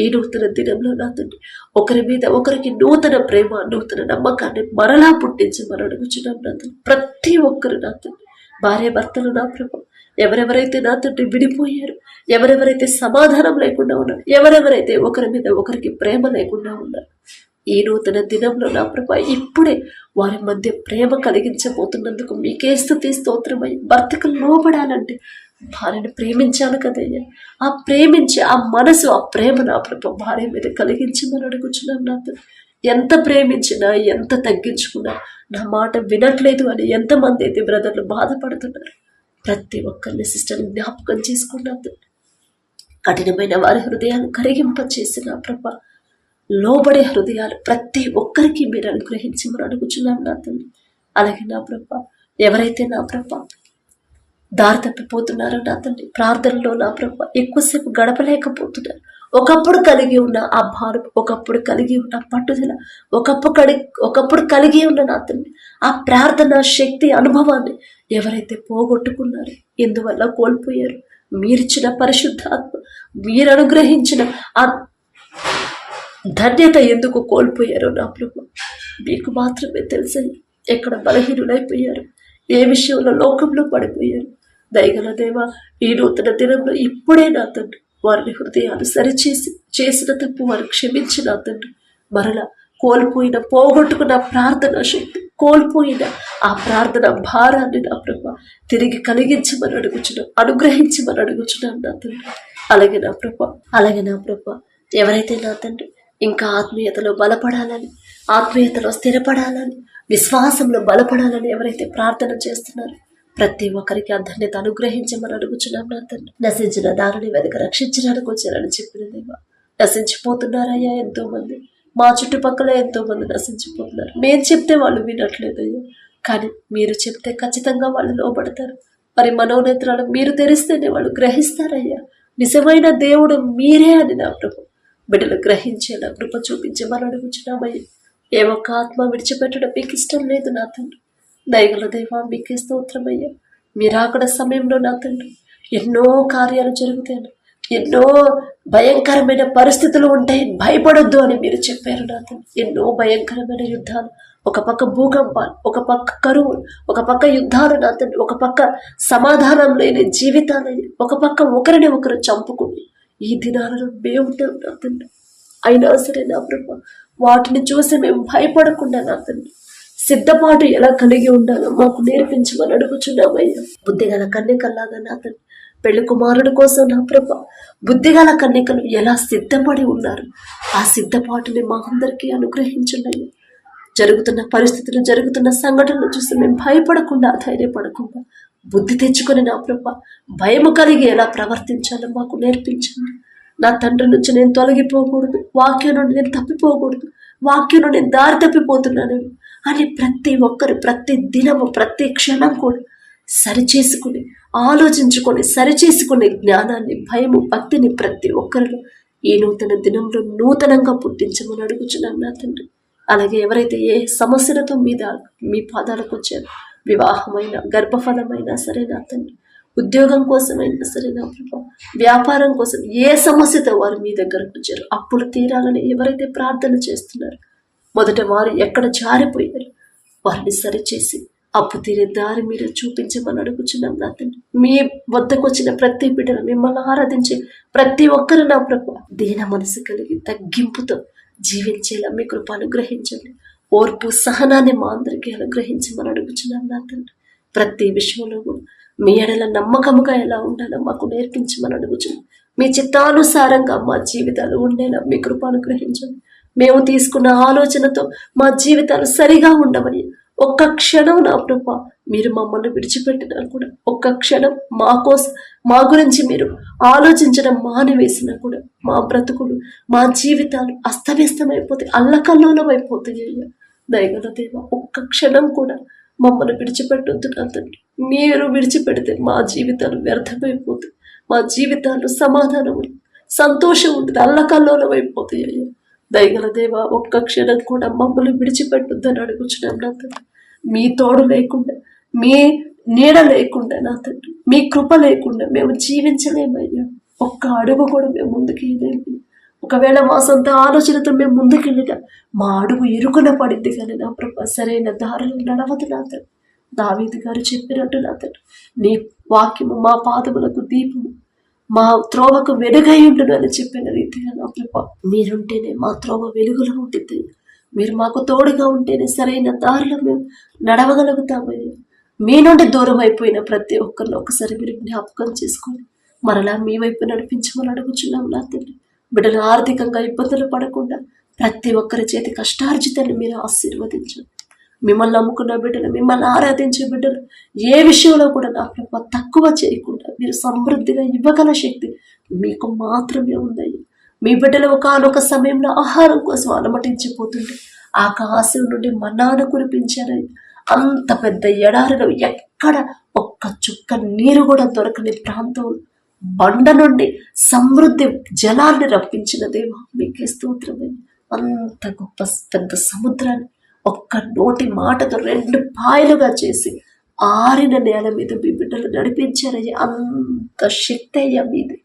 ఈ నూతన దినంలో నా తండ్రి ఒకరి మీద ఒకరికి నూతన ప్రేమ, నూతన నమ్మకాన్ని మరలా పుట్టించమని అడుగుచున్నాం నా తండ్రి. ప్రతి ఒక్కరు నా తండ్రి భార్య భర్తలు నా ప్రభా ఎవరెవరైతే నా తండ్రి విడిపోయారు, ఎవరెవరైతే సమాధానం లేకుండా ఉన్నారు, ఎవరెవరైతే ఒకరి మీద ఒకరికి ప్రేమ లేకుండా ఉన్నారు, ఈ నూతన దినంలో నా ప్రభా ఇప్పుడే వారి మధ్య ప్రేమ కలిగించబోతున్నందుకు మీకే స్తుతి స్తోత్రమై. భర్తకు లోబడాలంటే భార్యను ప్రేమించాను కదయ్యా, ఆ ప్రేమించి ఆ మనసు, ఆ ప్రేమ నా ప్రభా భార్య మీద కలిగించమని అడుగుచున్నాం నా తండ్రి. ఎంత ప్రేమించినా, ఎంత తగ్గించుకున్నా నా మాట వినట్లేదు అని ఎంతమంది అయితే బ్రదర్లు బాధపడుతున్నారు, ప్రతి ఒక్కరిని సిస్టర్ని జ్ఞాపకం చేసుకున్నా తండ్రి. కఠినమైన వారి హృదయాలు కరిగింపచేసిన ప్రభా లోబడే హృదయాలు ప్రతి ఒక్కరికి మీరు అనుగ్రహించమని అడుగుచున్నాం నా తండ్రి. అలాగే నా ప్రభా ఎవరైతే నా ప్రభా దారి తప్పిపోతున్నారో నా తండ్రి, ప్రార్థనలో నా ప్రభా ఎక్కువసేపు గడపలేకపోతున్నారు. ఒకప్పుడు కలిగి ఉన్న ఆ భారం, ఒకప్పుడు కలిగి ఉన్న పట్టుదల, ఒకప్పుడు కలిగి ఉన్న నా తండ్రి ఆ ప్రార్థన శక్తి, అనుభవాన్ని ఎవరైతే పోగొట్టుకున్నారో, ఎందువల్ల కోల్పోయారు, మీరిచ్చిన పరిశుద్ధాత్మ, మీరు అనుగ్రహించిన ఆ ధన్యత ఎందుకు కోల్పోయారో నా ప్రభు మీకు మాత్రమే తెలుసు. ఎక్కడ బలహీనులైపోయారు, ఏ విషయంలో లోకంలో పడిపోయారు. దయగల దేవా, ఈ నూతన దినంలో ఇప్పుడే నా తండ్రి వారిని హృదయాలు సరిచేసి, చేసిన తప్పు వారు క్షమించి నా తండ్రి మరలా కోల్పోయిన, పోగొట్టుకున్న ప్రార్థన శక్తి, కోల్పోయిన ఆ ప్రార్థన భారాన్ని నా ప్రభా తిరిగి కలిగించమని అడుగుచున్నాం, అనుగ్రహించమని అడుగుచున్నాం నా తండ్రి. అలాగే నా ప్రభా ఎవరైతే నా తండ్రి ఇంకా ఆత్మీయతలో బలపడాలని, ఆత్మీయతలో స్థిరపడాలని, విశ్వాసంలో బలపడాలని ఎవరైతే ప్రార్థన చేస్తున్నారో ప్రతి ఒక్కరికి ఆ ధన్యత అనుగ్రహించమని అడుగుచున్నాం నా తండ్రి. నశించిన దానిని వెనక రక్షించడానికి వచ్చారని చెప్పిన దేవా, నశించిపోతున్నారయ్యా ఎంతో మంది, మా చుట్టుపక్కల ఎంతో మంది నశించిపోతున్నారు. మేము చెప్తే వాళ్ళు వినట్లేదయ్యా, కానీ మీరు చెప్తే ఖచ్చితంగా వాళ్ళు లోబడతారు. మరి మనోనేత్రాలు మీరు తెరిస్తేనే వాళ్ళు గ్రహిస్తారయ్యా, నిజమైన దేవుడు మీరే అని నా ప్రభు బిడ్డలు గ్రహించేలా కృప చూపించమని అడుగుచున్నామయ్యా. ఏ ఒక్క ఆత్మ విడిచిపెట్టడం మీకు ఇష్టం లేదు నా తండ్రి. దయగల దేవా మీకే స్తోత్రమయ్యా. మీరు అక్కడ సమయంలో నా తండ్రి ఎన్నో కార్యాలు జరుగుతాయి, ఎన్నో భయంకరమైన పరిస్థితులు ఉంటాయి, భయపడొద్దు అని మీరు చెప్పారు నా తండ్రి. ఎన్నో భయంకరమైన యుద్ధాలు, ఒక పక్క భూకంపాలు, ఒక పక్క కరువు, ఒక పక్క యుద్ధాలు నా తండ్రి, ఒక పక్క సమాధానం లేని జీవితాలని, ఒక పక్క ఒకరిని ఒకరు చంపుకుని ఈ దినాలలో మేము ఉంటాం నా తండ్రి. అయినా సరే నా ప్రభు వాటిని చూసి మేము భయపడకుండా నా తండ్రి సిద్ధపాటు ఎలా కలిగి ఉండాలో మాకు నేర్పించమని అడుగుచున్నామయ్యా. బుద్ధిగల కన్యకల్లాగా నా తండ్రి పెళ్లి కుమారుడి కోసం నా ప్రభ బుద్ధిగల కన్యకలు ఎలా సిద్ధపడి ఉన్నారు, ఆ సిద్ధపాటుని మా అందరికీ అనుగ్రహించండి. జరుగుతున్న పరిస్థితులు, జరుగుతున్న సంఘటనలు చూసి మేము భయపడకుండా, ధైర్యపడకుండా బుద్ధి తెచ్చుకొని నా ప్రభ భయము కలిగి ఎలా ప్రవర్తించాలో మాకు నేర్పించండి. నా తండ్రి నుంచి నేను తొలగిపోకూడదు, వాక్యం నుండి నేను తప్పిపోకూడదు, వాక్యం నుండి నేను దారి తప్పిపోతున్నాను అని ప్రతి ఒక్కరు ప్రతి దినము ప్రతి క్షణం కూడా సరిచేసుకుని, ఆలోచించుకొని, సరిచేసుకునే జ్ఞానాన్ని, భయము, భక్తిని ప్రతి ఒక్కరిలో ఈ నూతన దినంలో నూతనంగా పుట్టించమని అడుగుచున్నాను నా తండ్రి. అలాగే ఎవరైతే ఏ సమస్యలతో మీ పాదాలకు వచ్చారో, వివాహమైన, గర్భఫలమైనా సరే నా తండ్రి, ఉద్యోగం కోసమైనా సరే నా ప్రభా, వ్యాపారం కోసం ఏ సమస్యతో వారు మీ దగ్గరకు వచ్చారు, అప్పులు తీరాలని ఎవరైతే ప్రార్థన చేస్తున్నారో, మొదట వారు ఎక్కడ జారిపోయారు వారిని సరిచేసి అప్పు తీరే దారి మీరు చూపించమని అడుగుచున్నాం నా తండ్రి. మీ వద్దకు వచ్చిన ప్రతి బిడ్డను, మిమ్మల్ని ఆరాధించే ప్రతి ఒక్కరు నా ప్రభు దీన మనసు కలిగి తగ్గింపుతో జీవించేలా మీ కృప అనుగ్రహించండి. ఓర్పు సహనాన్ని మా అందరికీ అనుగ్రహించమని అడుగుచున్నాం నా తండ్రి. ప్రతి విషయంలో కూడా మీ ఎడల నమ్మకముగా ఎలా ఉండాలో మాకు నేర్పించమని అడుగుచున్నాం. మీ చిత్తానుసారంగా మా జీవితాలు ఉండేలా మీ కృప అనుగ్రహించండి. మేము తీసుకున్న ఆలోచనతో మా జీవితాలు సరిగా ఉండమని ఒక్క క్షణం నా ప్రభా మీరు మమ్మల్ని విడిచిపెట్టినా కూడా, ఒక్క క్షణం మా గురించి మీరు ఆలోచించడం మానివేసినా కూడా మా బ్రతుకులు, మా జీవితాలు అస్తవ్యస్తమైపోతాయి, అల్లకల్లోలం అయిపోతాయి. అయ్యా దయగల దేవ, ఒక్క క్షణం కూడా మమ్మల్ని విడిచిపెట్టొద్దు నా తండ్రి. మీరు విడిచిపెడితే మా జీవితాలు వ్యర్థమైపోతాయి, మా జీవితాలు సమాధానం సంతోషం ఉంటుంది, అల్లకల్లోలం అయిపోతాయి. అయ్యా దయగల దేవ, ఒక్క క్షణం కూడా మమ్మల్ని విడిచిపెట్టొద్దని అడుగుచున్నాం నా తండ్రి. మీ తోడు లేకుండా, మీ నీడ లేకుండా నా తండ్రి, మీ కృప లేకుండా మేము జీవించలేమయ్యా. ఒక్క అడుగు కూడా మేము ముందుకు వెళ్ళలేము. ఒకవేళ మా సొంత ఆలోచనతో మేము ముందుకెళ్ళినా మా అడుగు ఇరుకున పడింది కానీ నా ప్రభా సరైన దారిలో నడవదు నా తండ్రి. దావీదు గారు చెప్పినట్టు నా తండ్రి, నీ వాక్యము మా పాదములకు దీపము, మా త్రోవకు వెలుగై ఉండును అని చెప్పిన రీతిగా నా ప్రభా మీరుంటేనే మా త్రోవ వెలుగులో ఉంటుంది. మీరు మాకు తోడుగా ఉంటేనే సరైన దారిలో మేము నడవగలుగుతామయ్యా. మీ నుండి దూరం అయిపోయిన ప్రతి ఒక్కరిని ఒకసారి మీరు జ్ఞాపకం చేసుకొని మరలా మీ వైపు నడిపించమని అడుగుచున్నాం నా తండ్రి. బిడ్డలు ఆర్థికంగా ఇబ్బందులు పడకుండా ప్రతి ఒక్కరి చేతి కష్టార్జితాన్ని మీరు ఆశీర్వదించండి. మిమ్మల్ని నమ్ముకున్న బిడ్డలు, మిమ్మల్ని ఆరాధించే బిడ్డలు ఏ విషయంలో కూడా నా ప్రభావ తక్కువ చేయకుండా మీరు సమృద్ధిగా ఇవ్వగల శక్తి మీకు మాత్రమే ఉందయ్యా. మీ బిడ్డలు ఒకనొక సమయంలో ఆహారం కోసం అలమటించిపోతుంటే ఆకాశం నుండి మన్నాను కురిపించారయ్యా. అంత పెద్ద ఎడారిలో ఎక్కడ ఒక్క చుక్క నీరు కూడా దొరకని ప్రాంతం బండ నుండి సమృద్ధి జలాన్ని రప్పించిన దేవా మీకే స్తోత్రమే. అంత గొప్ప పెద్ద సముద్రాన్ని ఒక్క నోటి మాటతో 2 పాయలుగా చేసి ఆరిన నేల మీద మీ బిడ్డలు నడిపించారయ్యా. అంత శక్తి అయ్యా మీది.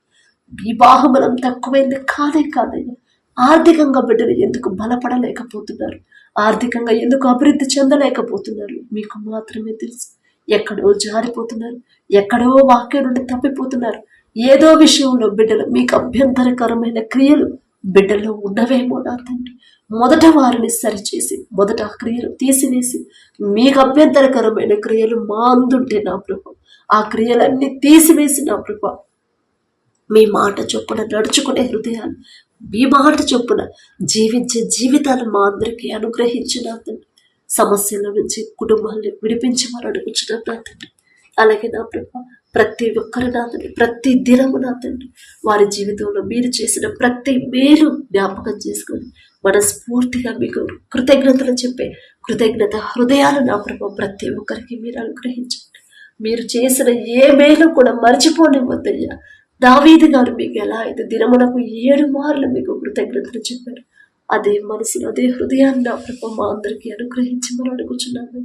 వివాహబలం తక్కువైంది కాదయ్యా. ఆర్థికంగా బిడ్డలు ఎందుకు బలపడలేకపోతున్నారు, ఆర్థికంగా ఎందుకు అభివృద్ధి చెందలేకపోతున్నారు మీకు మాత్రమే తెలుసు. ఎక్కడో జారిపోతున్నారు, ఎక్కడో వాక్యం నుండి తప్పిపోతున్నారు. ఏదో విషయంలో బిడ్డలు మీకు అభ్యంతరకరమైన క్రియలు బిడ్డల్లో ఉన్నవేమో నా తండ్రి. మొదట వారిని సరిచేసి, మొదట ఆ క్రియలు తీసివేసి, మీకు అభ్యంతరకరమైన క్రియలు మా అందుంటే నా ప్రభు ఆ క్రియలన్నీ తీసివేసి నా ప్రభు మీ మాట చొప్పున నడుచుకునే హృదయాలు, మీ మాట చొప్పున జీవించే జీవితాలు మా అందరికీ అనుగ్రహించిన తండ్రి. సమస్యల నుంచి కుటుంబాన్ని విడిపించమని అడుగుచున్న నా తండ్రి. అలాగే నా ప్రభు ప్రతి ఒక్కరి నా తండ్రి, ప్రతి దినము నా తండ్రి వారి జీవితంలో మీరు చేసిన ప్రతి మేలు జ్ఞాపకం చేసుకొని మనస్ఫూర్తిగా మీకు కృతజ్ఞతలు చెప్పే కృతజ్ఞత హృదయాలు నా ప్రభు ప్రతి ఒక్కరికి మీరు అనుగ్రహించండి. మీరు చేసిన ఏ మేలు కూడా మర్చిపోనివ్వద్దయ్యా. దావీదు గారు మీకు ఎలా అయితే దినమునకు 7 మార్లు మీకు కృతజ్ఞతలు చెప్పారు, అదే మనసులో అదే హృదయాన్ని నా ప్రభు మా అందరికీ అనుగ్రహించమని అడుగుచున్నాను.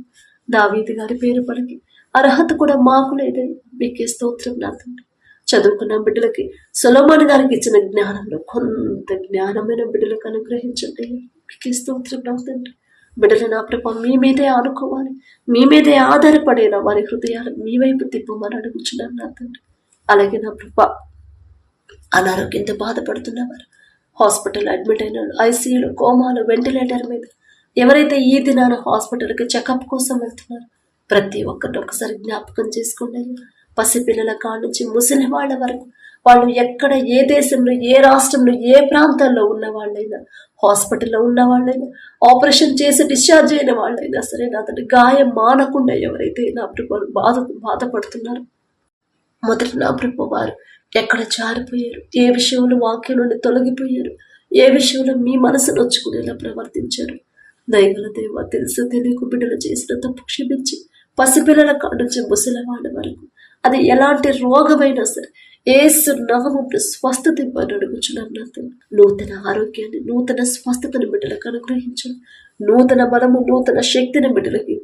దావీదు గారి పేరు పలికి అర్హత కూడా మాకు లేదని మీకే స్తోత్రం నా తండ్రి. చదువుకున్న బిడ్డలకి సొలొమోను గారికి ఇచ్చిన జ్ఞానంలో కొంత జ్ఞానమైన బిడ్డలకు అనుగ్రహించండి. మీకే స్తోత్రం నా తండ్రి. బిడ్డలు నా ప్రభు మీ మీదే ఆనుకోవాలి, మీ మీదే ఆధారపడేలా వారి హృదయాలు మీ వైపు తిప్పమని అడుగుచున్నాను నా తండ్రి. అలాగే నా ప్రభు అనారోగ్యంతో బాధపడుతున్నవారు, హాస్పిటల్ అడ్మిట్ అయిన వాళ్ళు, ఐసీయూలో, కోమాలు, వెంటిలేటర్ మీద ఎవరైతే ఈ దినాన హాస్పిటల్కి చెకప్ కోసం వెళ్తున్నారు ప్రతి ఒక్కరిని ఒకసారి జ్ఞాపకం చేసుకోండి. పసిపిల్లల కాడ నుంచి ముసలి వాళ్ళ వరకు, వాళ్ళు ఎక్కడ ఏ దేశంలో, ఏ రాష్ట్రంలో, ఏ ప్రాంతాల్లో ఉన్న వాళ్ళైనా, హాస్పిటల్లో ఉన్న వాళ్ళైనా, ఆపరేషన్ చేసి డిశ్చార్జ్ అయిన వాళ్ళైనా సరే నా తండ్రి గాయం మానకుండా ఎవరైతే నా ప్రభు బాధపడుతున్నారు మొదట నా ప్రభు వారు ఎక్కడ జారిపోయారు, ఏ విషయంలో వాక్యం నుండి తొలగిపోయారు, ఏ విషయంలో మీ మనసు నొచ్చుకునేలా ప్రవర్తించారు. దయగల దేవ తెలుసు తెలియకు బిడ్డలు చేసిన తప్పు క్షమించి పసిపిల్లల కాడ నుంచి ముసలివాళ్ళ వరకు అది ఎలాంటి రోగమైనా సరే యేసు నామములో స్వస్థత ఇవ్వని అడుగుచున్నాం నా తండ్రి. నూతన ఆరోగ్యాన్ని, నూతన స్వస్థతను బిడ్డలకు అనుగ్రహించండి. నూతన బలము, నూతన శక్తిని బిడ్డలకి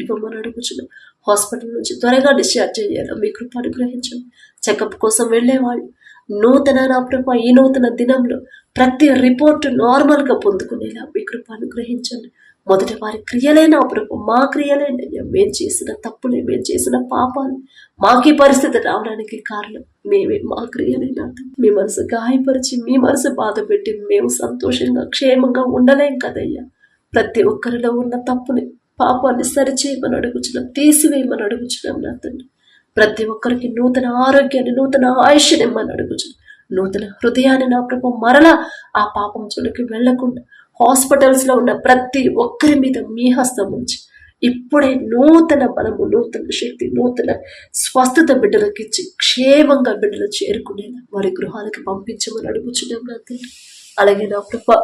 ఇవ్వమని అడుగుచున్నాం. హాస్పిటల్ నుంచి త్వరగా డిశ్చార్జ్ చేయాలి, మీ కృప అనుగ్రహించండి. చెకప్ కోసం వెళ్ళేవాళ్ళు నూతన నా ప్రభ ఈ నూతన దినంలో ప్రతి రిపోర్ట్ నార్మల్గా పొందుకునేలా మీ కృప అనుగ్రహించండి. మొదట వారి క్రియలే నా ప్రభు, మా క్రియలేనయ్యా. మేము చేసిన తప్పులే, మేము చేసిన పాపాలు మాకు ఈ పరిస్థితి రావడానికి కారణం మేమే, మా క్రియలే నా. మీ మనసు గాయపరిచి, మీ మనసు బాధ పెట్టి మేము సంతోషంగా క్షేమంగా ఉండలేం కదయ్యా. ప్రతి ఒక్కరిలో ఉన్న తప్పుని, పాపాన్ని సరిచేయమని అడుగుచున్నాం, తీసివేయమని అడుగుచున్నాం నా తండ్రి. ప్రతి ఒక్కరికి నూతన ఆరోగ్యాన్ని, నూతన ఆయుష్ని ఇమ్మని అడుగుచున్నాం. నూతన హృదయాన్ని నా ప్రభు మరలా ఆ పాపం జోలికి వెళ్లకుండా హాస్పిటల్స్లో ఉన్న ప్రతి ఒక్కరి మీద మీ హస్తం ఉంచి ఇప్పుడే నూతన బలము, నూతన శక్తి, నూతన స్వస్థత బిడ్డలకు ఇచ్చి క్షేమంగా బిడ్డలు చేరుకునేలా వారి గృహాలకు పంపించమని అడుగుచున్నాం నా తండ్రి. అలాగే నా ప్రభు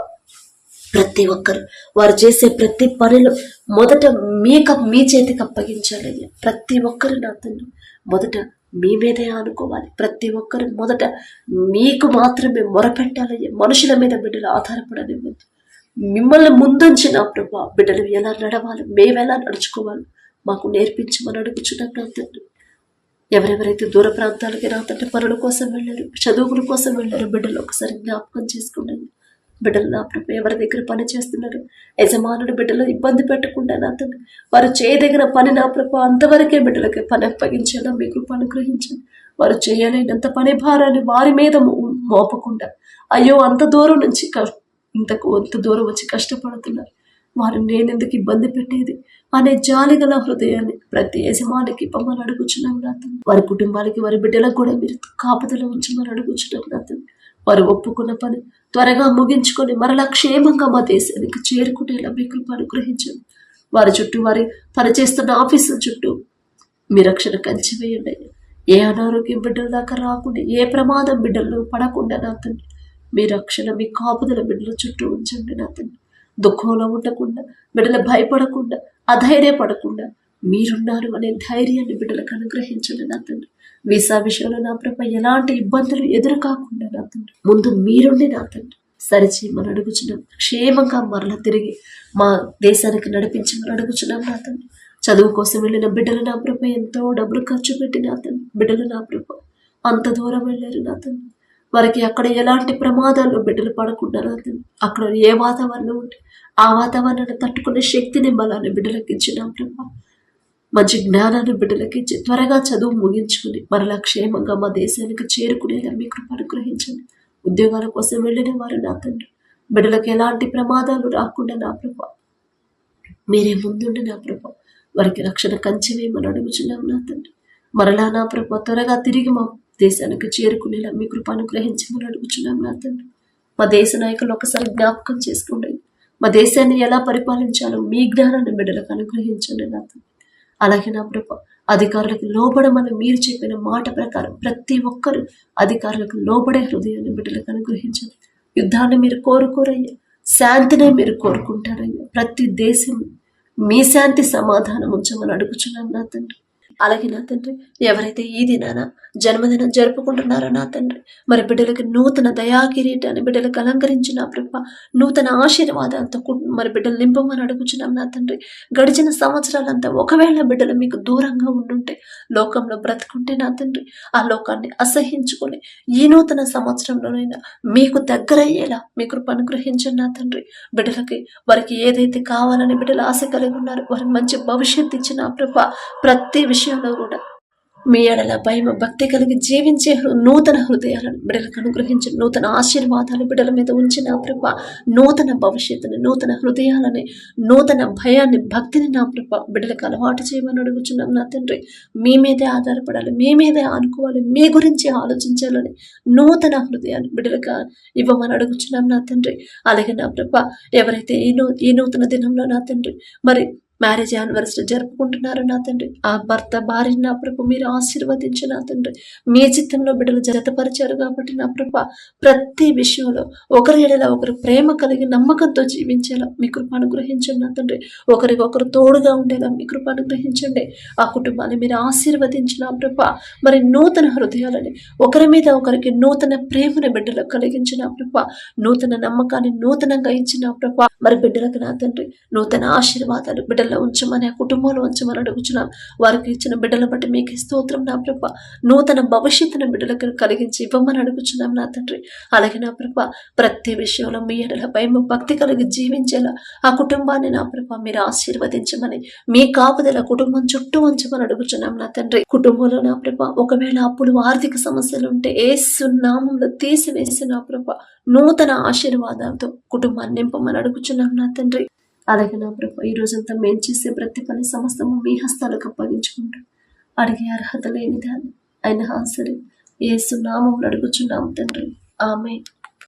ప్రతి ఒక్కరు వారు చేసే ప్రతి పనిలో మొదట మీ చేతికి అప్పగించాలయ్యా. ప్రతి ఒక్కరు నా తండ్రి మొదట మీ మీదే ఆనుకోవాలి. ప్రతి ఒక్కరు మొదట మీకు మాత్రమే మొరపెట్టాలయ్యా. మనుషుల మీద బిడ్డలు ఆధారపడనివ్వద్దు. మిమ్మల్ని ముందుంచి నా ప్రభా బిడ్డలు ఎలా నడవాలి, మేమెలా నడుచుకోవాలి మాకు నేర్పించమని అడుగుచున్నాం నా తండ్రి. ఎవరెవరైతే దూర ప్రాంతాలకి నా తండ్రి పనుల కోసం వెళ్ళారు, చదువుల కోసం వెళ్ళారు, బిడ్డలు ఒకసారి జ్ఞాపకం చేసుకున్నాను. బిడ్డలు నా ప్రభు ఎవరి దగ్గర పని చేస్తున్నారు, యజమానుడు బిడ్డలు ఇబ్బంది పెట్టకుండా నా తండ్రి వారు చేయదగిన పని నా ప్రభు అంతవరకే బిడ్డలకి పని అప్పగించేలా మీ కృప అనుగ్రహించండి. వారు చేయలేనంత పని భారాన్ని వారి మీద మోపకుండా, అయ్యో అంత దూరం నుంచి అంత దూరం వచ్చి కష్టపడుతున్నారు, వారు నేనెందుకు ఇబ్బంది పెట్టేది అనే జాలిగల హృదయాన్ని ప్రతి యజమానికి ఇవ్వమని అడుగుచున్నాం నా తండ్రి. వారి కుటుంబాలకి, వారి బిడ్డలకు కూడా మీరు కాపుదల ఉంచమని అడుగుచున్నాం నా తండ్రి. వారు ఒప్పుకున్న పని త్వరగా ముగించుకొని మరలా క్షేమంగా మా దేశానికి చేరుకునేలా మీ కృప అనుగ్రహించండి. వారి చుట్టూ, వారి పనిచేస్తున్న ఆఫీసుల చుట్టూ మీ రక్షణ కంచి వేయండి. ఏ అనారోగ్యం బిడ్డల దాకా రాకుండా, ఏ ప్రమాదం బిడ్డల్లో పడకుండా నా తండ్రి మీ రక్షణ, మీ కాపుదల బిడ్డల చుట్టూ ఉంచండి నా తండ్రి. దుఃఖంలో ఉండకుండా, బిడ్డలు భయపడకుండా, అధైర్యపడకుండా మీరున్నారు అనే ధైర్యాన్ని బిడ్డలకు అనుగ్రహించండి నా తండ్రి. వీసా విషయంలో నా ప్రభ ఎలాంటి ఇబ్బందులు ఎదురు కాకుండా నా తండ్రి ముందు మీరుండి నా తండ్రి సరిచేయమని అడుగుచున్నాం. క్షేమంగా మరలా తిరిగి మా దేశానికి నడిపించమని అడుగుచున్నాం నా తండ్రి. చదువు కోసం వెళ్ళిన బిడ్డలు నా ప్రభ ఎంతో డబ్బులు ఖర్చు పెట్టి నా తండ్రి బిడ్డలు నా ప్రభ అంత దూరం వెళ్ళారు నా తండ్రి. వారికి అక్కడ ఎలాంటి ప్రమాదాల్లో బిడ్డలు పడకుండా నా తండ్రి అక్కడ ఏ వాతావరణం ఉంటే ఆ వాతావరణాన్ని తట్టుకునే శక్తిని, బలాన్ని బిడ్డలకు ఇచ్చిన ప్రభ మంచి జ్ఞానాన్ని బిడ్డలకి ఇచ్చి త్వరగా చదువు ముగించుకుని మరలా క్షేమంగా మా దేశానికి చేరుకునేలా మీ కృప అనుగ్రహించండి. ఉద్యోగాల కోసం వెళ్ళిన వారు నా తండ్రి బిడ్డలకు ఎలాంటి ప్రమాదాలు రాకుండా నా ప్రభ మీరే ముందుండి నా ప్రభ వారికి రక్షణ కంచి వేయమని అడుగుచున్నాం నా తండ్రి. మరలా నా ప్రభ త్వరగా తిరిగి మా దేశానికి చేరుకునేలా మీ కృప అనుగ్రహించమని అడుగుచున్నాం నా తండ్రి. మా దేశ నాయకులు ఒకసారి జ్ఞాపకం చేసుకోండి. మా దేశాన్ని ఎలా పరిపాలించాలో మీ జ్ఞానాన్ని బిడ్డలకు అనుగ్రహించండి నా తండ్రి. అలాగే నా ప్రభ అధికారులకు లోబడమని మీరు చెప్పిన మాట ప్రకారం ప్రతి ఒక్కరు అధికారులకు లోబడే హృదయాన్ని బిడ్డలకు అనుగ్రహించండి. యుద్ధాన్ని మీరు కోరుకోరయ్యా, శాంతినే మీరు కోరుకుంటారయ్యా. ప్రతి దేశం మీ శాంతి సమాధానం ఉంచమని అడుగుచున్నాం నా తండ్రి. అలాగే నా తండ్రి ఎవరైతే ఈ దినాన జన్మదినం జరుపుకుంటున్నారో నా తండ్రి మరి బిడ్డలకి నూతన దయా కిరీటాన్ని బిడ్డలకు అలంకరించిన ప్రభ నూతన ఆశీర్వాదాలతో మరి బిడ్డలు నింపమని అడుగుచున్నాం నా తండ్రి. గడిచిన సంవత్సరాలంతా ఒకవేళ బిడ్డలు మీకు దూరంగా ఉండుంటే, లోకంలో బ్రతుకుంటే నా తండ్రి ఆ లోకాన్ని అసహించుకొని ఈ నూతన సంవత్సరంలోనైనా మీకు దగ్గరయ్యేలా మీ కృప అనుగ్రహించండి నా తండ్రి. బిడ్డలకి వారికి ఏదైతే కావాలని బిడ్డలు ఆశ కలిగి ఉన్నారో వారికి మంచి భవిష్యత్తు ఇచ్చిన ప్రభ ప్రతి విషయంలో కూడా మీ ఎడల భయం భక్తి కలిగి జీవించే నూతన హృదయాలను బిడ్డలకు అనుగ్రహించిన నూతన ఆశీర్వాదాలు బిడ్డల మీద ఉంచిన ప్రభ నూతన భవిష్యత్తుని, నూతన హృదయాలని, నూతన భయాన్ని, భక్తిని నా ప్రభ బిడ్డలకు అలవాటు చేయమని అడుగుచున్నాం నా తండ్రి. మీ మీదే ఆధారపడాలి, మీ మీదే ఆనుకోవాలి, మీ గురించి ఆలోచించాలని నూతన హృదయాన్ని బిడ్డలకు ఇవ్వమని అడుగుచున్నాం నా తండ్రి. అలాగే నా ప్రభ ఎవరైతే ఈ నూతన దినంలో నా తండ్రి మరి మ్యారేజ్ యానివర్సరీ జరుపుకుంటున్నారు నా తండ్రి. ఆ భర్త భార్యని నా ప్రభు మీరు ఆశీర్వదించి నా తండ్రి, మీ చిత్తంలో బిడ్డలు జతపరిచారు కాబట్టి నా ప్రభ ప్రతి విషయంలో ఒకరి ఎడల ఒకరు ప్రేమ కలిగి నమ్మకంతో జీవించేలా మీ కృప అనుగ్రహించండి నా తండ్రి. ఒకరికొకరు తోడుగా ఉండేలా మీ కృప అనుగ్రహించండి. ఆ కుటుంబాన్ని మీరు ఆశీర్వదించిన ప్రభ మరి నూతన హృదయాలని, ఒకరి మీద ఒకరికి నూతన ప్రేమను బిడ్డలకు కలిగించిన ప్రభ, నూతన నమ్మకాన్ని నూతనంగా ఇచ్చిన ప్రభ, మరి బిడ్డలకు నా తండ్రి నూతన ఆశీర్వాదాలు బిడ్డల్లో ఉంచమని, ఆ కుటుంబంలో ఉంచమని అడుగుచున్నాం. వారికి ఇచ్చిన బిడ్డల బట్టి మీకు స్తోత్రం నా ప్రభ. నూతన భవిష్యత్తును బిడ్డలకు కలిగించి ఇవ్వమని అడుగుచున్నాం నా తండ్రి. అలాగే నా ప్రభ ప్రతి విషయంలో మీ ఎడల భయం భక్తి కలిగి జీవించేలా ఆ కుటుంబాన్ని నా ప్రభ మీరు ఆశీర్వదించమని, మీ కాపుదల కుటుంబం చుట్టూ ఉంచమని అడుగుచున్నాం నా తండ్రి. కుటుంబంలో నా ప్రభ ఒకవేళ అప్పులు ఆర్థిక సమస్యలు ఉంటే యేసు నామములో తీసివేసి నా ప్రభ నూతన ఆశీర్వాదాలతో కుటుంబాన్ని నింపమని అడుగుచున్నాం నా తండ్రి. అలాగే నా ప్రభ ఈ రోజంతా మేము చేసే ప్రతి పని సమస్తము మీ హస్తాలకు అప్పగించుకుంటాం. అడిగే అర్హత లేని దాన్ని అయినా సరే యేసు నామములో అడుగుచున్నాం తండ్రి. ఆమేన్.